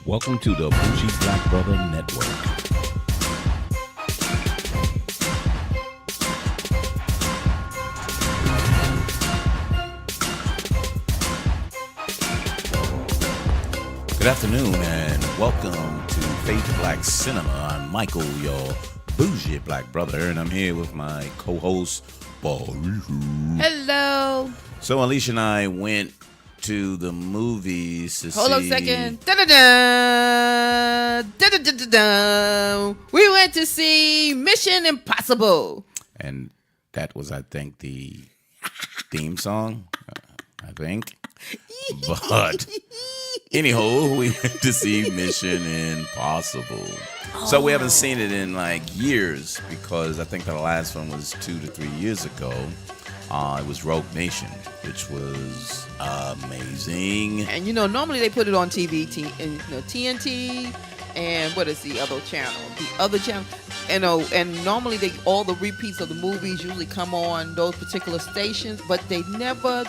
Welcome to the Bougie Black Brother Network. Good afternoon and welcome to Faith Black Cinema. I'm Michael, your bougie black brother, and I'm here with my co-host, Hello. So Alicia and I went to the movies to Hold on see... a second. Da-da-da. Da-da-da-da-da. We went to see Mission Impossible. And that was, I think, the theme song, I think. But anyhow, we went to see Mission Impossible. So we haven't seen it in like years because I think the last one was 2 to 3 years ago. It was Rogue Nation, which was amazing. And normally they put it on TV, TNT, and what is the other channel? The other channel, and normally all the repeats of the movies usually come on those particular stations, but they never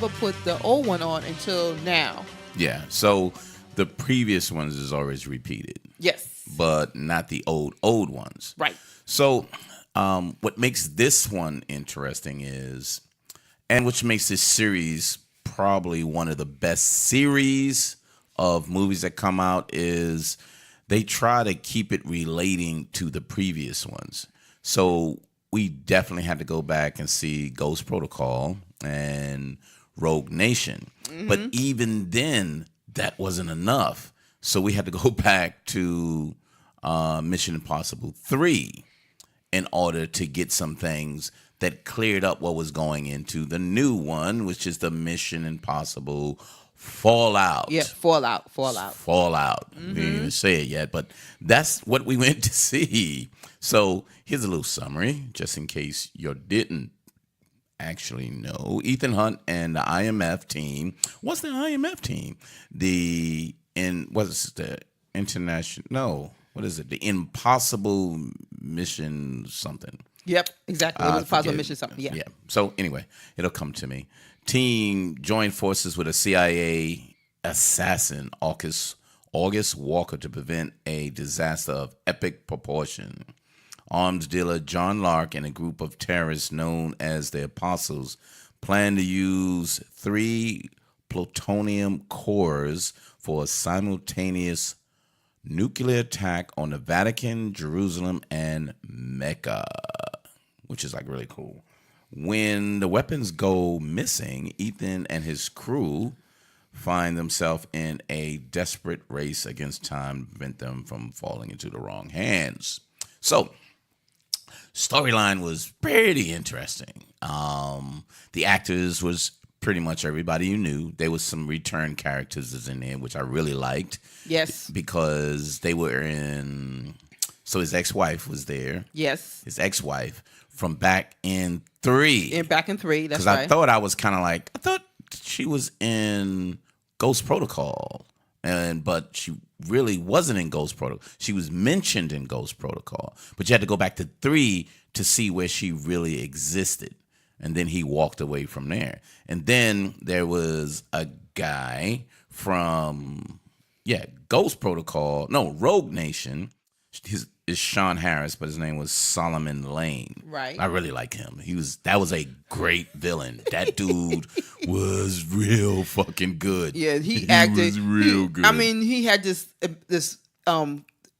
put the old one on until now. Yeah, so the previous ones is always repeated. Yes, but not the old ones. Right. So what makes this one interesting is, and which makes this series probably one of the best series of movies that come out, is they try to keep it relating to the previous ones. So we definitely had to go back and see Ghost Protocol and Rogue Nation. Mm-hmm. But even then, that wasn't enough. So we had to go back to Mission Impossible 3 in order to get some things that cleared up what was going into the new one, which is the Mission Impossible Fallout. Yeah, Fallout. Mm-hmm. We didn't even say it yet, but that's what we went to see. So here's a little summary, just in case you didn't actually know. Ethan Hunt and the IMF team. What's the IMF team? The Impossible Mission something. Yep, exactly. It was Impossible Mission something. Yeah. So anyway, it'll come to me. Team joined forces with a CIA assassin, August Walker, to prevent a disaster of epic proportion. Arms dealer John Lark and a group of terrorists known as the Apostles plan to use 3 plutonium cores for a simultaneous nuclear attack on the Vatican, Jerusalem, and Mecca, which is like really cool. When the weapons go missing, Ethan and his crew find themselves in a desperate race against time to prevent them from falling into the wrong hands. So, storyline was pretty interesting. The actors was pretty much everybody you knew. There was some return characters in there, which I really liked. Yes. Because they were in... So his ex-wife was there. Yes. His ex-wife from back in 3. Back in 3, that's right. Because I thought I was kind of like... I thought she was in Ghost Protocol. But she really wasn't in Ghost Protocol. She was mentioned in Ghost Protocol. But you had to go back to 3 to see where she really existed. And then he walked away from there. And then there was a guy from, Ghost Protocol. No, Rogue Nation. His is Sean Harris, but his name was Solomon Lane. Right. I really like him. That was a great villain. That dude was real fucking good. Yeah, he acted. Was real good. I mean, he had this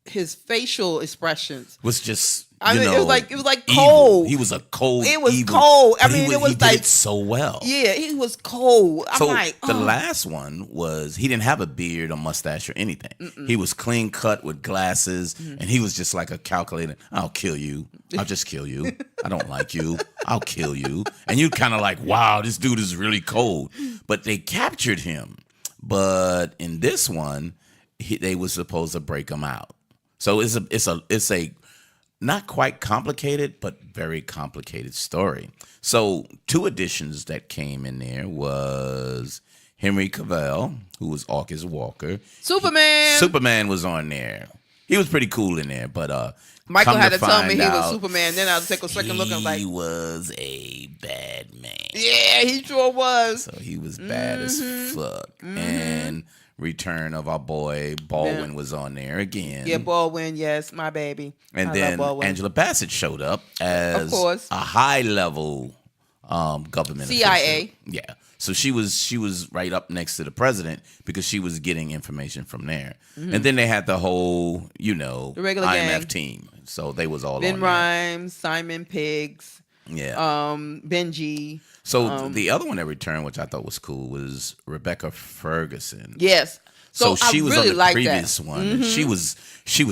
his facial expressions was just... it was like evil. cold. He was a cold. It was evil, cold. it was like, did it so well. Yeah, he was cold. I'm like, the last one was he didn't have a beard or mustache or anything. Mm-mm. He was clean cut with glasses, and he was just like a calculator. I'll kill you. I'll just kill you. I don't like you. I'll kill you. And you kind of like, wow, this dude is really cold. But they captured him. But in this one, they were supposed to break him out. So it's a not quite complicated, but very complicated story. So 2 additions that came in there was Henry Cavill, who was August Walker. Superman was on there. He was pretty cool in there, but Michael had to tell me he was Superman. Then I take a second look and I'm like, he was a bad man. Yeah, he sure was. So he was bad as fuck. Mm-hmm. And return of our boy Baldwin was on there again. Yeah, Baldwin, yes, my baby. And I then love Baldwin. Angela Bassett showed up as Of course. a high-level government CIA. official. Yeah. So she was right up next to the president because she was getting information from there. And then they had the whole, the regular IMF gang. team. So they was all Ben on there. Rhymes, Simon Piggs, Yeah. Benji. So the other one that returned, which I thought was cool, was Rebecca Ferguson. Yes. So she I was really on the like previous that. one. And she was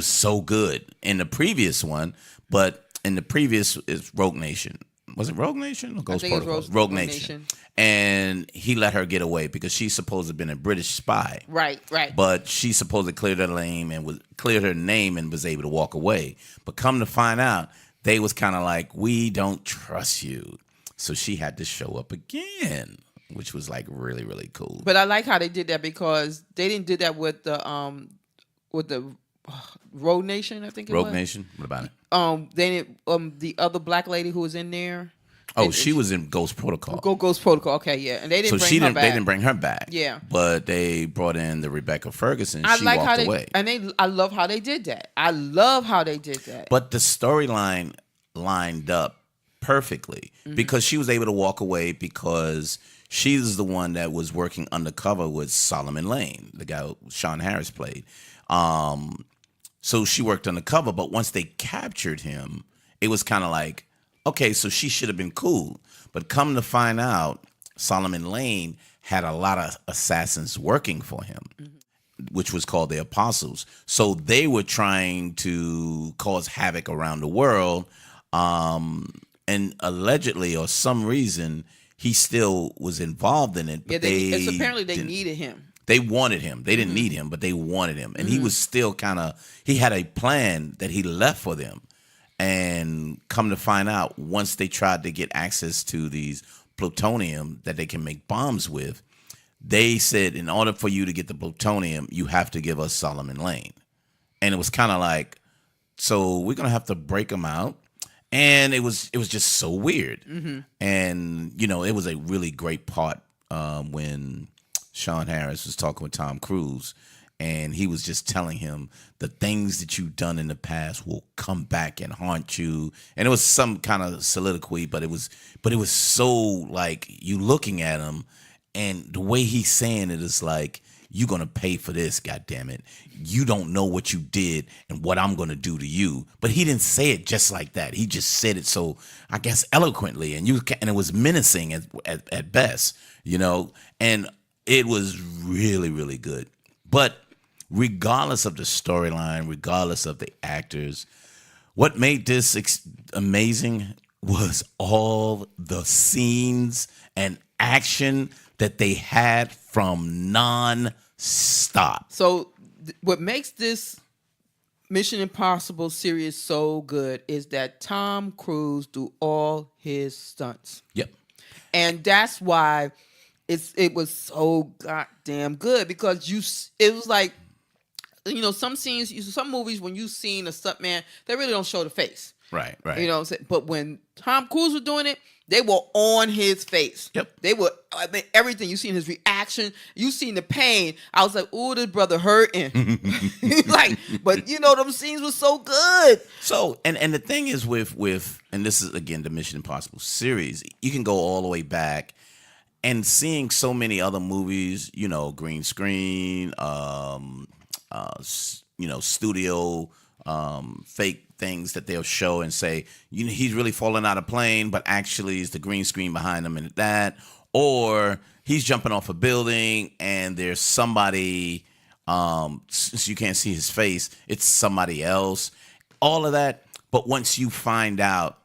so good in the previous one, but in the previous is Rogue Nation. Was it Rogue Nation or Ghost think it was Protocol? Rogue Nation. Nation. And he let her get away because she's supposed to have been a British spy. Right. But she supposed to cleared her name and was able to walk away. But come to find out, they was kind of like, we don't trust you. So she had to show up again, which was like really, really cool. But I like how they did that because they didn't do that with the Rogue Nation, I think it was. Rogue Nation? What about it? They didn't, the other black lady who was in there. Oh, she was in Ghost Protocol. Ghost Protocol. Okay, yeah, and they didn't. So bring her back. They didn't bring her back. Yeah, but they brought in the Rebecca Ferguson. I she like walked how they away. and I love how they did that. I love how they did that. But the storyline lined up perfectly because she was able to walk away because she's the one that was working undercover with Solomon Lane, the guy Sean Harris played. So she worked undercover, but once they captured him, it was kind of like, okay, so she should have been cool. But come to find out, Solomon Lane had a lot of assassins working for him, which was called the Apostles. So they were trying to cause havoc around the world. And allegedly, or some reason, he still was involved in it. But apparently they needed him. They wanted him. They didn't need him, but they wanted him. And he was still he had a plan that he left for them. And come to find out, once they tried to get access to these plutonium that they can make bombs with, they said, in order for you to get the plutonium, you have to give us Solomon Lane. And it was kind of like, so we're going to have to break them out. And it was just so weird. And, it was a really great part when Sean Harris was talking with Tom Cruise. And he was just telling him the things that you've done in the past will come back and haunt you. And it was some kind of soliloquy, but it was so like you looking at him and the way he's saying it is like, you're going to pay for this, goddammit. You don't know what you did and what I'm going to do to you. But he didn't say it just like that. He just said it so, I guess, eloquently. And it was menacing at best, and it was really, really good. But regardless of the storyline, regardless of the actors, what made this amazing was all the scenes and action that they had from non-stop. So what makes this Mission Impossible series so good is that Tom Cruise do all his stunts. Yep. And that's why it was so goddamn good because it was like, some scenes, some movies when you seen a stuntman, they really don't show the face. Right. You know what I'm saying? But when Tom Cruise was doing it, they were on his face. Yep. They were, everything. You seen his reaction. You seen the pain. I was like, ooh, this brother hurting. But them scenes were so good. So, and the thing is with, and this is again the Mission Impossible series, you can go all the way back and seeing so many other movies, green screen, studio, fake things that they'll show and say, he's really falling out of plane, but actually it's the green screen behind him and that, or he's jumping off a building and there's somebody, since you can't see his face, it's somebody else, all of that. But once you find out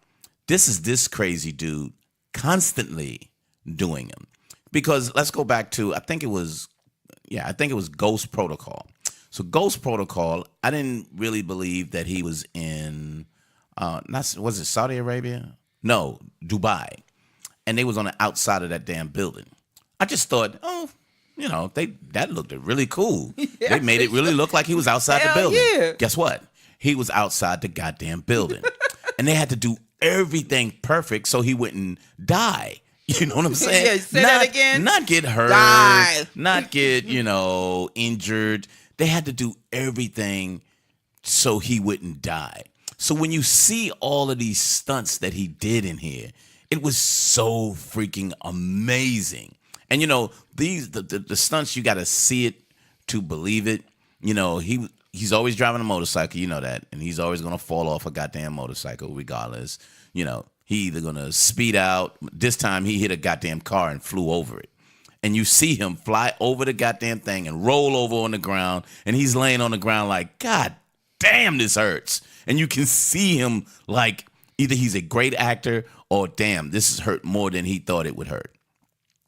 this crazy dude constantly doing them, because let's go back to, I think it was Ghost Protocol. So Ghost Protocol, I didn't really believe that he was in, was it Saudi Arabia? No, Dubai. And they was on the outside of that damn building. I just thought, that looked really cool. Yeah, they made it really look like he was outside the building. Yeah. Guess what? He was outside the goddamn building. And they had to do everything perfect so he wouldn't die. You know what I'm saying? Yeah, say that again. Not get hurt, Die. not get, injured. They had to do everything so he wouldn't die. So when you see all of these stunts that he did in here, it was so freaking amazing. And the stunts, you got to see it to believe it. He's always driving a motorcycle, you know that, and he's always gonna fall off a goddamn motorcycle regardless. He either gonna speed out. This time he hit a goddamn car and flew over it. And you see him fly over the goddamn thing and roll over on the ground, and he's laying on the ground like, God damn, this hurts. And you can see him like either he's a great actor or damn, this has hurt more than he thought it would hurt.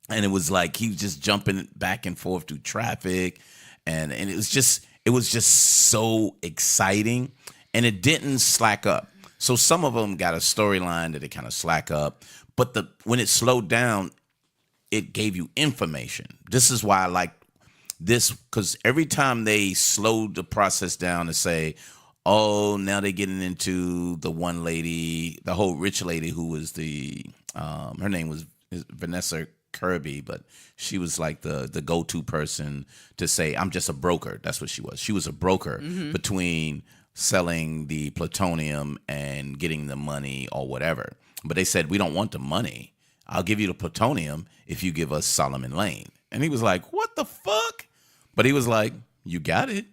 And it was like he was just jumping back and forth through traffic, and it was just so exciting, and it didn't slack up. So some of them got a storyline that they kind of slack up, but when it slowed down, it gave you information. This is why I like this, because every time they slowed the process down to say, oh, now they're getting into the one lady, the whole rich lady who was her name was Vanessa Kirby, but she was like the go-to person to say, I'm just a broker. That's what she was. She was a broker between selling the plutonium and getting the money or whatever. But they said, we don't want the money. I'll give you the plutonium if you give us Solomon Lane. And he was like, what the fuck? But he was like, you got it.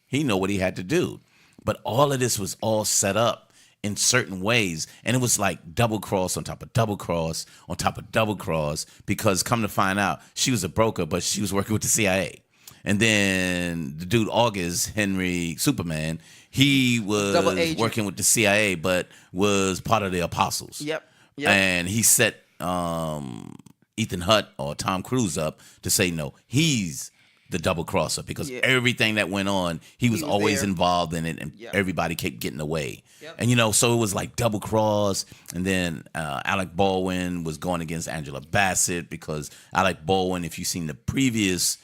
He knew what he had to do. But all of this was all set up in certain ways. And it was like double cross on top of double cross on top of double cross, because come to find out, she was a broker, but she was working with the CIA. And then the dude August Henry Superman, he was working with the CIA, but was part of the Apostles. Yep. And he set Ethan Hutt or Tom Cruise up to say, no, he's the double crosser, because everything that went on, he was always there, involved in it, and everybody kept getting away. Yep. And so it was like double cross. And then Alec Baldwin was going against Angela Bassett, because Alec Baldwin, if you've seen the previous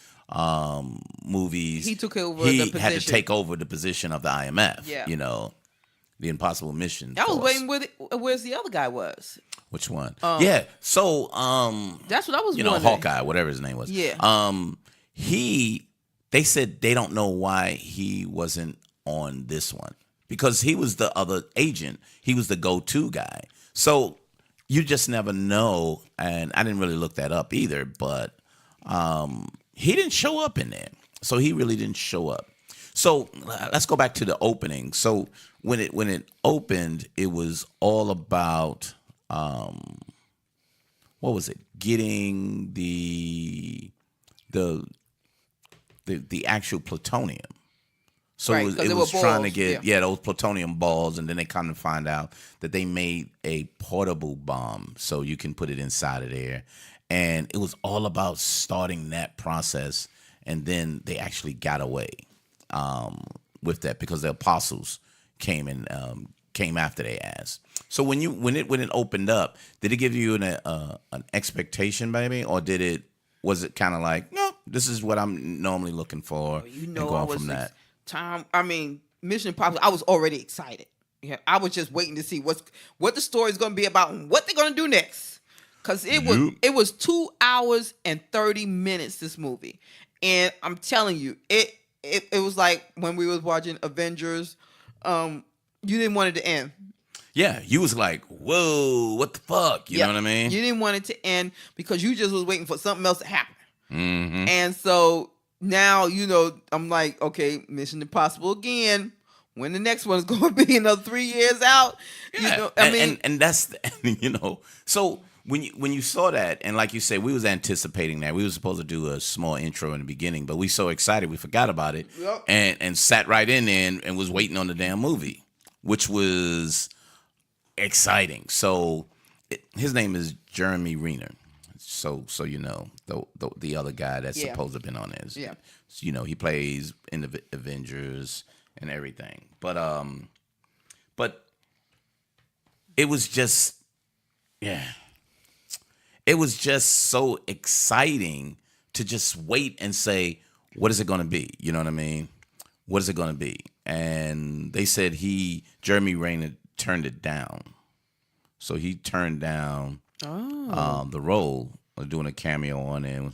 movies, he took over. He had to take over the position of the IMF. Yeah. The Impossible Mission. I was waiting where's the other guy was. Which one? So that's what I was wondering. Hawkeye, whatever his name was. Yeah. They said they don't know why he wasn't on this one, because he was the other agent. He was the go-to guy. So you just never know. And I didn't really look that up either, but he didn't show up in there. So he really didn't show up. So let's go back to the opening. So when it opened, it was all about what was it? Getting the actual plutonium. So right, it was trying to balls, get those plutonium balls, and then they kind of find out that they made a portable bomb, so you can put it inside of there. And it was all about starting that process, and then they actually got away with that, because the apostles came after their ass. So when it opened up, did it give you an expectation, baby, or was it kind of like, no, this is what I'm normally looking for, and going from that? Mission Impossible, I was already excited. Yeah, I was just waiting to see what the story is going to be about and what they're going to do next. Because it was 2 hours and 30 minutes, this movie. And I'm telling you, it was like when we was watching Avengers, you didn't want it to end. Yeah, you was like, whoa, what the fuck? You know what I mean? You didn't want it to end because you just was waiting for something else to happen. Mm-hmm. And so now, I'm like, okay, Mission Impossible again. When the next one's going to be another 3 years out. Yeah. And that's, so when you saw that, and like you said, we was anticipating that. We were supposed to do a small intro in the beginning, but we so excited we forgot about it. Yep. And sat right in there and was waiting on the damn movie, which was exciting. So his name is Jeremy Renner. So the other guy that's supposed to have been on this. Yeah. He plays in the Avengers and everything. But it was just it was just so exciting to just wait and say, what is it going to be? You know what I mean? What is it going to be? And they said Jeremy Renner turned it down. So he turned down Oh. the role, doing a cameo on it,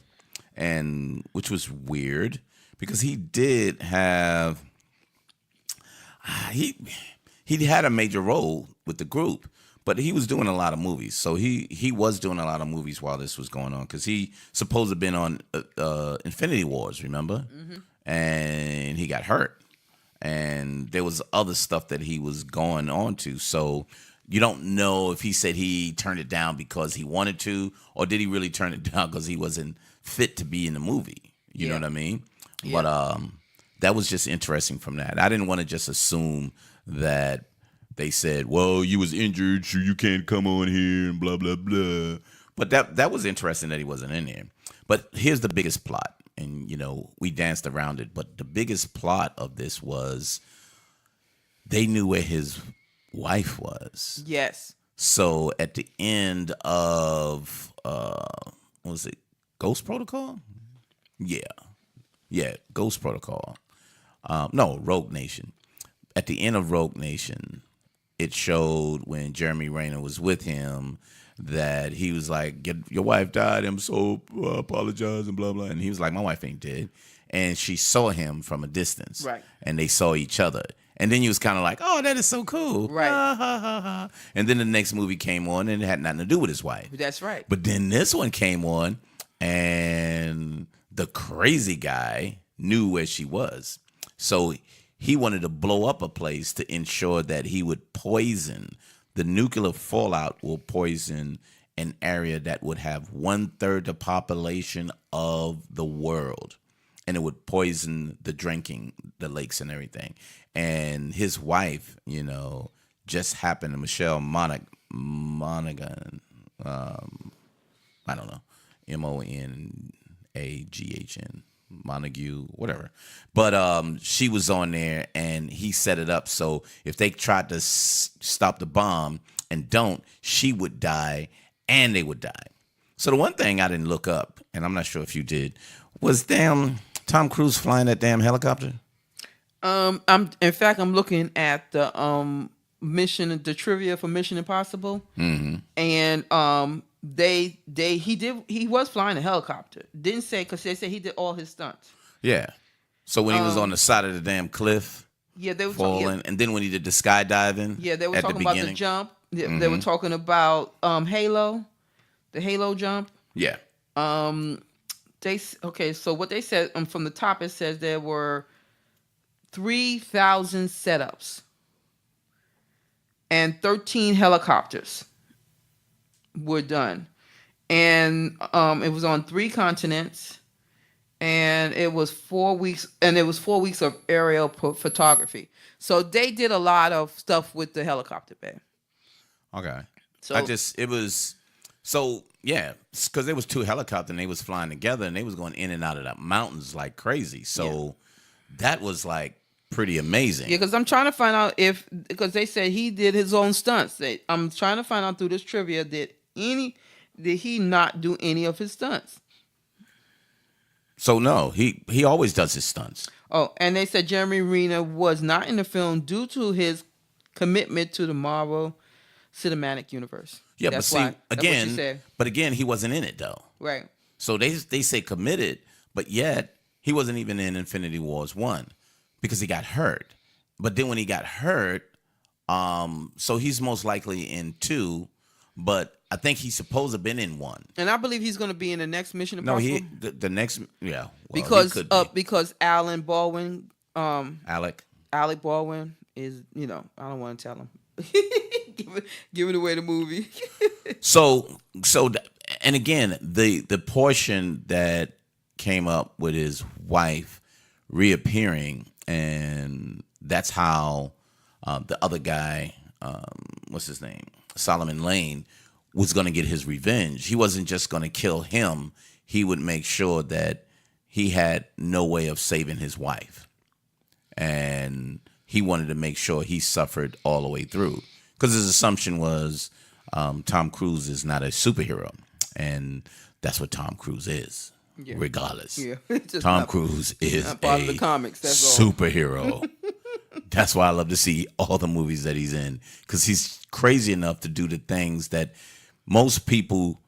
and which was weird because he did have he he had a major role with the group, but he was doing a lot of movies. So he was doing a lot of movies while this was going on because he supposed to have been on Infinity Wars, remember? And he got hurt, and there was other stuff that he was going on to. So you don't know if he said he turned it down because he wanted to, or did he really turn it down because he wasn't fit to be in the movie. You know what I mean? Yeah. But that was just interesting from that. I didn't want to just assume that they said, well, you was injured, so you can't come on here and blah, blah, blah. But that was interesting that he wasn't in there. But here's the biggest plot. And, we danced around it. But the biggest plot of this was they knew where his wife was. Yes. So at the end of, what was it, Ghost Protocol? Yeah, Ghost Protocol. No, Rogue Nation. At the end of Rogue Nation, it showed when Jeremy Renner was with him that he was like, your wife died, I'm so apologize and blah, blah. And he was like, my wife ain't dead. And she saw him from a distance. Right. And they saw each other. And then he was kind of like, oh, that is so cool. Right. Ha, ha, ha, ha. And then the next movie came on and it had nothing to do with his wife. That's right. But then this one came on and the crazy guy knew where she was. So he wanted to blow up a place to ensure that he would poison. The nuclear fallout will poison an area that would have 1/3 the population of the world. And it would poison the drinking, the lakes and everything. And his wife, just happened to Michelle Monaghan. I don't know. Monaghan. Montague, whatever. But she was on there and he set it up so if they tried to stop the bomb and don't, she would die and they would die. So the one thing I didn't look up, and I'm not sure if you did, was damn Tom Cruise flying that damn helicopter. I'm looking at the the trivia for Mission Impossible, and he was flying a helicopter. Didn't say because they said he did all his stunts. Yeah. So when he was on the side of the damn cliff, they were falling, and then when he did the skydiving, they were talking about the jump. They Mm-hmm. were talking about Halo, the Halo jump. Yeah. So what they said from the top, it says there were 3,000 setups and 13 helicopters were done, and it was on 3 continents, and it was 4 weeks, of aerial photography. So they did a lot of stuff with the helicopter, babe. Okay. So because there was 2 helicopters and they was flying together and they was going in and out of the mountains like crazy. So that was like pretty amazing. Yeah, because I'm trying to find out because they said he did his own stunts. I'm trying to find out through this trivia did he not do any of his stunts? So no, he always does his stunts. Oh, and they said Jeremy Renner was not in the film due to his commitment to the Marvel Cinematic Universe. Yeah, That's but see, why. That's what she said. again, he wasn't in it though. Right. So they say committed, but yet he wasn't even in Infinity Wars 1 because he got hurt. But then when he got hurt, so he's most likely in 2, but I think he's supposed to have been in 1. And I believe he's going to be in the next Mission Impossible. No, the next, yeah. Well, because Alan Baldwin, Alec Baldwin is, I don't want to tell him. giving away the movie. And again, the portion that came up with his wife reappearing, and that's how the other guy, what's his name, Solomon Lane, was going to get his revenge. He wasn't just going to kill him. He would make sure that he had no way of saving his wife. And he wanted to make sure he suffered all the way through. Because his assumption was Tom Cruise is not a superhero. And that's what Tom Cruise is, regardless. Yeah. Tom Cruise is not part of the comics, that's all. Superhero. That's why I love to see all the movies that he's in. Because he's crazy enough to do the things that most people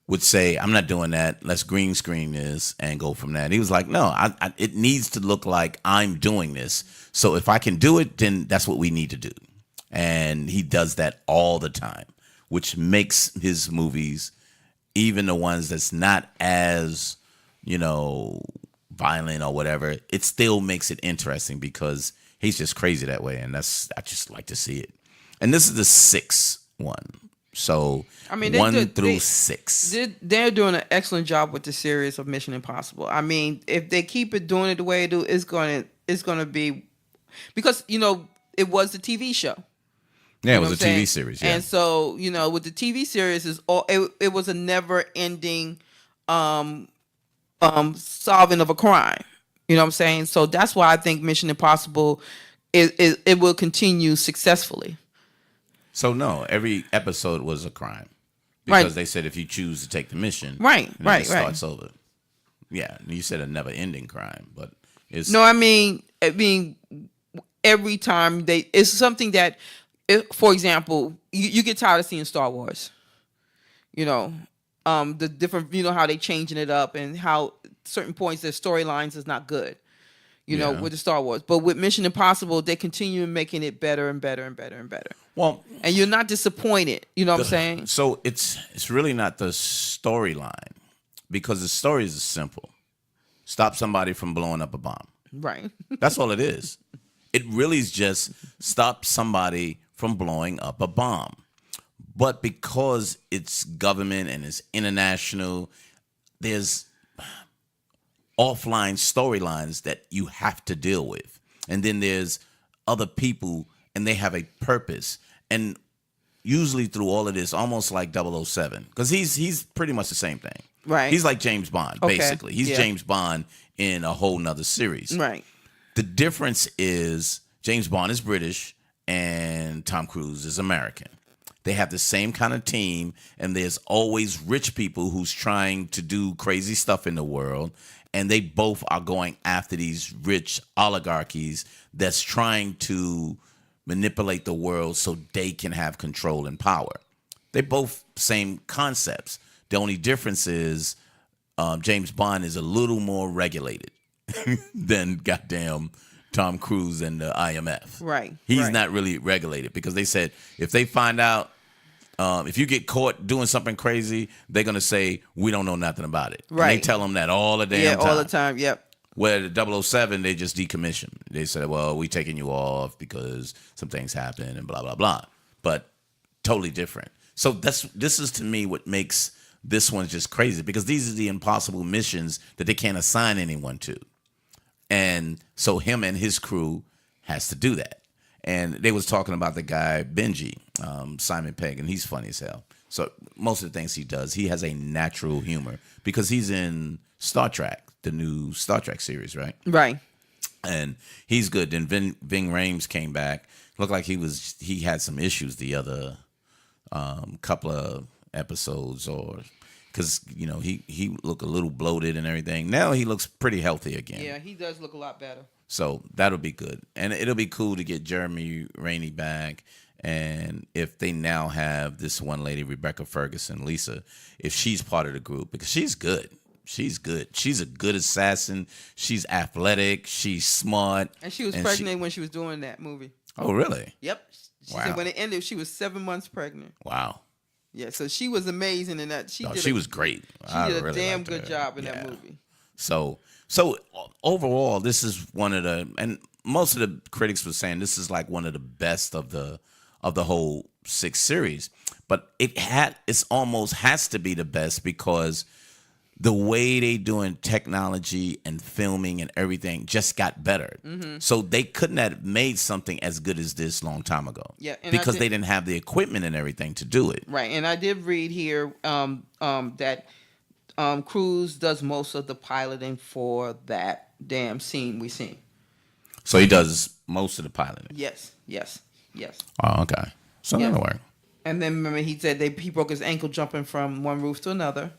would say, I'm not doing that. Let's green screen this and go from that. He was like, no, it needs to look like I'm doing this. So if I can do it, then that's what we need to do. And he does that all the time, which makes his movies, even the ones that's not as, violent or whatever, it still makes it interesting because he's just crazy that way. And I just like to see it. And this is the sixth one. So I mean, 1 through 6. They're doing an excellent job with the series of Mission Impossible. I mean, if they keep it doing it the way they do, it's gonna be, because it was the TV show. Yeah, it was a TV series. Yeah, and so with the TV series, it was a never ending solving of a crime. You know what I'm saying? So that's why I think Mission Impossible it will continue successfully. So no, every episode was a crime because they said if you choose to take the mission, it starts over. Yeah, you said a never-ending crime, but it's no. I mean, every time it's something that, for example, you get tired of seeing Star Wars. The different, how they changing it up and how certain points their storylines is not good. With the Star Wars. But with Mission Impossible, they continue making it better and better and better and better. Well, and you're not disappointed. You know what I'm saying? So it's really not the storyline, because the story is simple. Stop somebody from blowing up a bomb. Right. That's all it is. It really is just stop somebody from blowing up a bomb. But because it's government and it's international, there's offline storylines that you have to deal with. And then there's other people and they have a purpose. And usually through all of this, almost like 007, because he's pretty much the same thing. Right. He's like James Bond, basically. He's James Bond in a whole nother series. Right. The difference is James Bond is British and Tom Cruise is American. They have the same kind of team, and there's always rich people who's trying to do crazy stuff in the world. And they both are going after these rich oligarchies that's trying to manipulate the world so they can have control and power. They both same concepts. The only difference is James Bond is a little more regulated than goddamn Tom Cruise and the IMF. Right. He's not really regulated because they said if they find out, if you get caught doing something crazy, they're going to say, we don't know nothing about it. Right. And they tell them that all the damn time. Yeah, all the time, yep. Where the 007, they just decommission. They said, well, we taking you off because some things happen and blah, blah, blah. But totally different. So this is, to me, what makes this one just crazy, because these are the impossible missions that they can't assign anyone to. And so him and his crew has to do that. And they was talking about the guy, Benji, Simon Pegg, and he's funny as hell. So most of the things he does, he has a natural humor because he's in Star Trek, the new Star Trek series, right? Right. And he's good. Then Ving Rhames came back. Looked like he had some issues the other couple of episodes, or because he looked a little bloated and everything. Now he looks pretty healthy again. Yeah, he does look a lot better. So that'll be good. And it'll be cool to get Jeremy Rainey back. And if they now have this one lady, Rebecca Ferguson, Lisa, if she's part of the group, because she's good. She's good. She's a good assassin. She's athletic. She's smart. And she was pregnant when she was doing that movie. Oh, really? Yep. She said when it ended, she was 7 months pregnant. Wow. Yeah, so she was amazing in that. She was great. She did a damn good job in that movie. So overall, this is one of the, and most of the critics were saying this is like one of the best of the whole 6 series. But it's almost has to be the best because the way they doing technology and filming and everything just got better. Mm-hmm. So they couldn't have made something as good as this long time ago. Yeah, because they didn't have the equipment and everything to do it. Right, and I did read here that Cruise does most of the piloting for that damn scene we seen. So he does most of the piloting. Yes. Oh, okay. So that'll work. And then remember he said he broke his ankle jumping from one roof to another.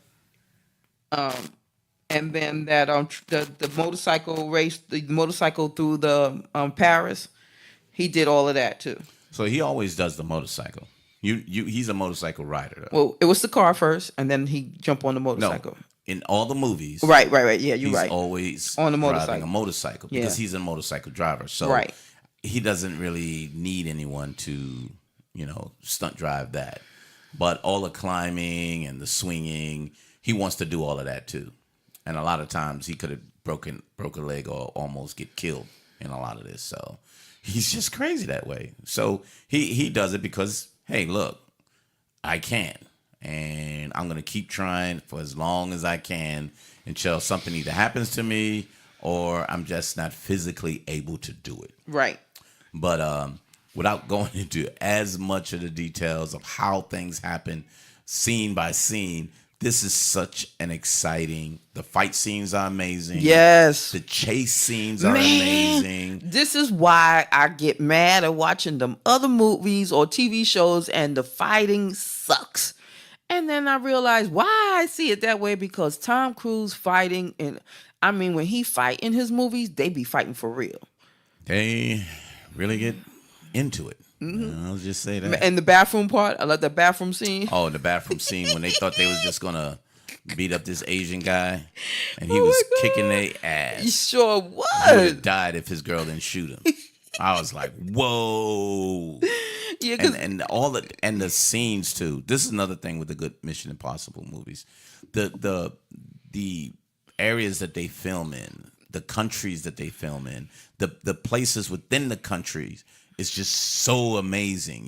And then that the motorcycle race, the motorcycle through the Paris, he did all of that too. So he always does the motorcycle. He's a motorcycle rider, though. Well, it was the car first, and then he jumped on the No, motorcycle. in all the movies, Right. Yeah, you're he's right. always On the driving motorcycle. a motorcycle because Yeah. he's a motorcycle driver. So Right. he doesn't really need anyone to, stunt drive that. But all the climbing and the swinging, he wants to do all of that too. And a lot of times he could have broke a leg or almost get killed in a lot of this. So he's just crazy that way. So he does it because, hey, look, I can. And I'm going to keep trying for as long as I can until something either happens to me or I'm just not physically able to do it. Right. But without going into as much of the details of how things happen, scene by scene, this is such an exciting. The fight scenes are amazing. Yes. The chase scenes are amazing. This is why I get mad at watching them other movies or TV shows and the fighting sucks. And then I realize why I see it that way, because Tom Cruise fighting, and I mean, when he fight in his movies, they be fighting for real. They really get into it. I'll just say that. And the bathroom part, I love the bathroom scene. Oh, the bathroom scene when they thought they was just gonna beat up this Asian guy, and he was kicking their ass. He sure He would was. have died if his girl didn't shoot him. I was like, whoa. Yeah, 'cause- And the scenes too. This is another thing with the good Mission Impossible movies. The areas that they film in, the countries that they film in, the places within the countries is just so amazing.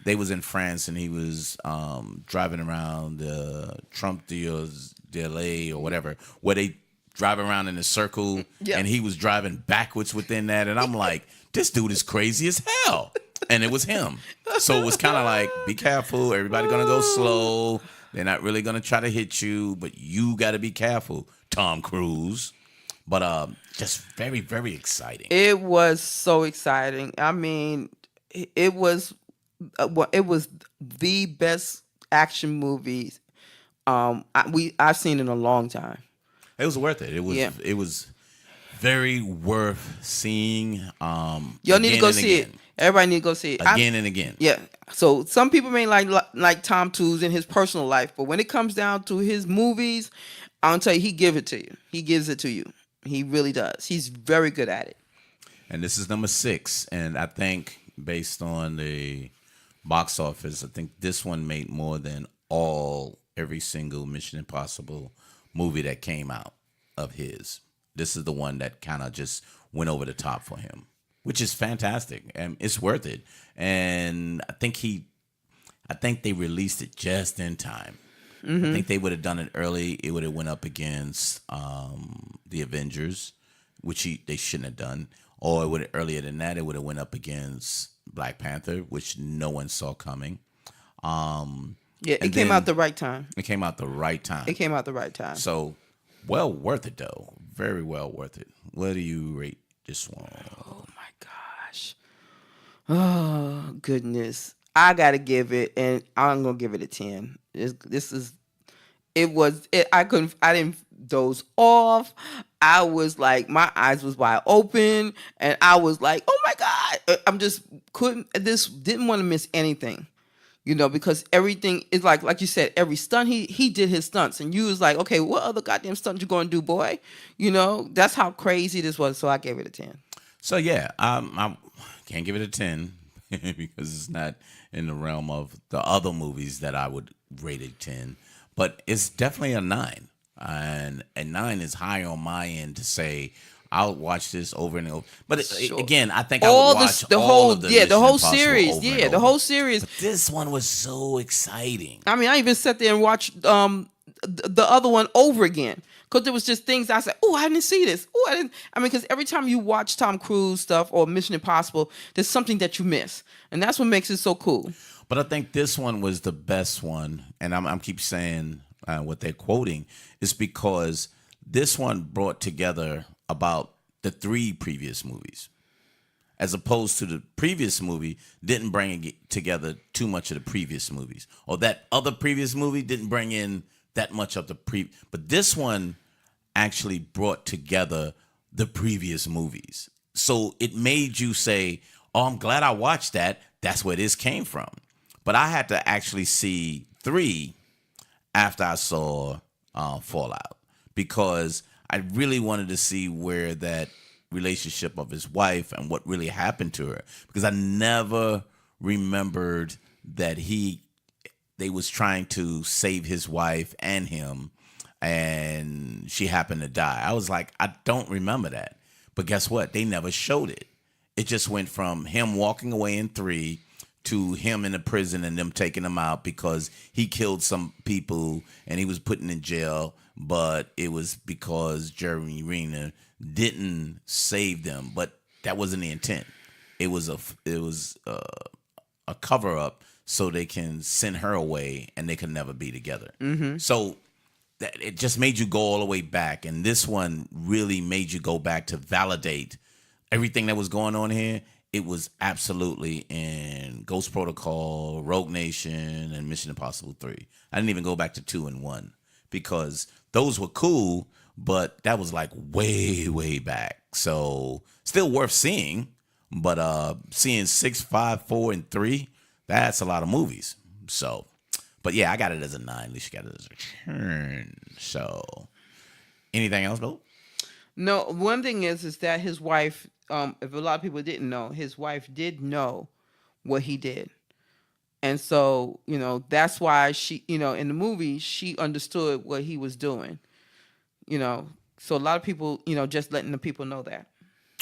They was in France and he was driving around the Trump d'Alais or whatever, where they drive around in a circle, and he was driving backwards within that, and I'm like, this dude is crazy as hell. And it was him. So it was kind of like, be careful. Everybody going to go slow. They're not really going to try to hit you, but you got to be careful, Tom Cruise. But just very, very exciting. It was so exciting. I mean, it was the best action movies I've seen in a long time. It was worth it. It was very worth seeing. Y'all need to go see it. Everybody need to go see it again and again. Yeah. So some people may like Tom Cruise in his personal life, but when it comes down to his movies, I'll tell you, he gives it to you. He gives it to you. He really does. He's very good at it. And this is number 6, and I think based on the box office, I think this one made more than every single Mission Impossible movie that came out of his. This is the one that kind of just went over the top for him, which is fantastic, and it's worth it. And I think they released it just in time. I think they would have done it early. It would have went up against the Avengers, which they shouldn't have done. Or it would earlier than that, it would have went up against Black Panther, which no one saw coming. Yeah, it came out the right time. It came out the right time. It came out the right time. So, well worth it, though. Very well worth it. What do you rate this one? Oh, my gosh. Oh, goodness. I got to give it, and I'm going to give it a 10. I didn't doze off. I was like, my eyes was wide open, and I was like, oh, my God. Didn't want to miss anything. Because everything is like you said, every stunt, he did his stunts. And you was like, okay, what other goddamn stunt you going to do, boy? That's how crazy this was. So I gave it a 10. So, yeah, I can't give it a 10 because it's not in the realm of the other movies that I would rate a 10. But it's definitely a 9. And a 9 is high on my end to say, I'll watch this over and over. But again, I think I would watch all of the Mission the whole Impossible series. over and Yeah, the over. whole series. But this one was so exciting. I mean, I even sat there and watched the other one over again, because there was just things I said, oh, I didn't see this. Oh, I didn't. I mean, because every time you watch Tom Cruise stuff or Mission Impossible, there's something that you miss, and that's what makes it so cool. But I think this one was the best one, and I'm keep saying what they're quoting is because this one brought together about the 3 previous movies, as opposed to the previous movie didn't bring it together too much of the previous movies, or that other previous movie didn't bring in that much of the but this one actually brought together the previous movies. So it made you say, oh, I'm glad I watched that. That's where this came from. But I had to actually see 3 after I saw Fallout, because I really wanted to see where that relationship of his wife and what really happened to her, because I never remembered that they was trying to save his wife and him, and she happened to die. I was like, I don't remember that. But guess what? They never showed it. It just went from him walking away in 3 to him in the prison and them taking him out because he killed some people and he was put in jail, but it was because Jeremy Renner didn't save them. But that wasn't the intent. It was a cover up so they can send her away and they can never be together. Mm-hmm. So that it just made you go all the way back, and this one really made you go back to validate everything that was going on here. It was absolutely in Ghost Protocol, Rogue Nation, and Mission Impossible 3. I didn't even go back to 2 and 1 because those were cool, but that was like way, way back. So still worth seeing, but seeing 6, 5, 4, and 3, that's a lot of movies. So, but yeah, I got it as a 9. At least you got it as a 10. So, anything else, Bill? No, one thing is that his wife, if a lot of people didn't know, his wife did know what he did. And so, that's why she, in the movie, she understood what he was doing. So a lot of people, just letting the people know that.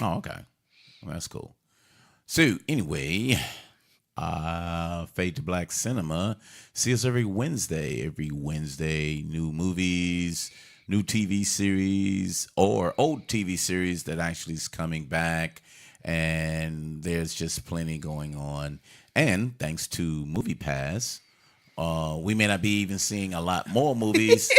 Oh, okay. Well, that's cool. So, anyway, Fade to Black Cinema. See us every Wednesday. Every Wednesday, new movies, new TV series, or old TV series that actually is coming back. And there's just plenty going on. And thanks to Movie Pass, we may not be even seeing a lot more movies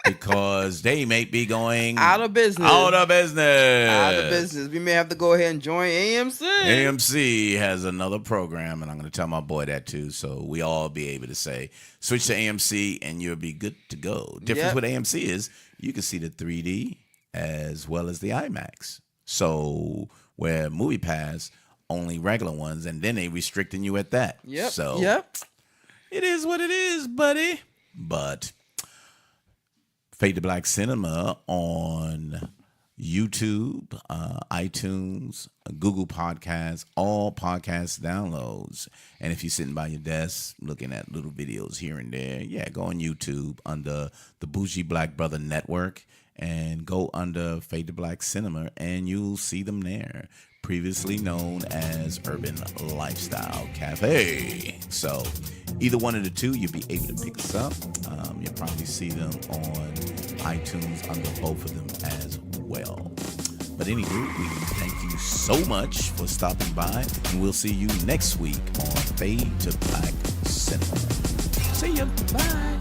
because they may be going out of business. Out of business. We may have to go ahead and join AMC. AMC has another program, and I'm going to tell my boy that too, so we all be able to say, switch to AMC, and you'll be good to go. Difference with AMC is you can see the 3D as well as the IMAX. So where Movie Pass, only regular ones, and then they restricting you at that. Yep. So it is what it is, buddy. But Fade to Black Cinema on YouTube, iTunes, Google Podcasts, all podcast downloads. And if you're sitting by your desk looking at little videos here and there, go on YouTube under the Bougie Black Brother Network and go under Fade to Black Cinema, and you'll see them there. Previously known as Urban Lifestyle Cafe. So either one of the two, you'll be able to pick us up. You'll probably see them on iTunes under both of them as well. But anyway, we thank you so much for stopping by, and we'll see you next week on Fade to Black Cinema. See ya. Bye.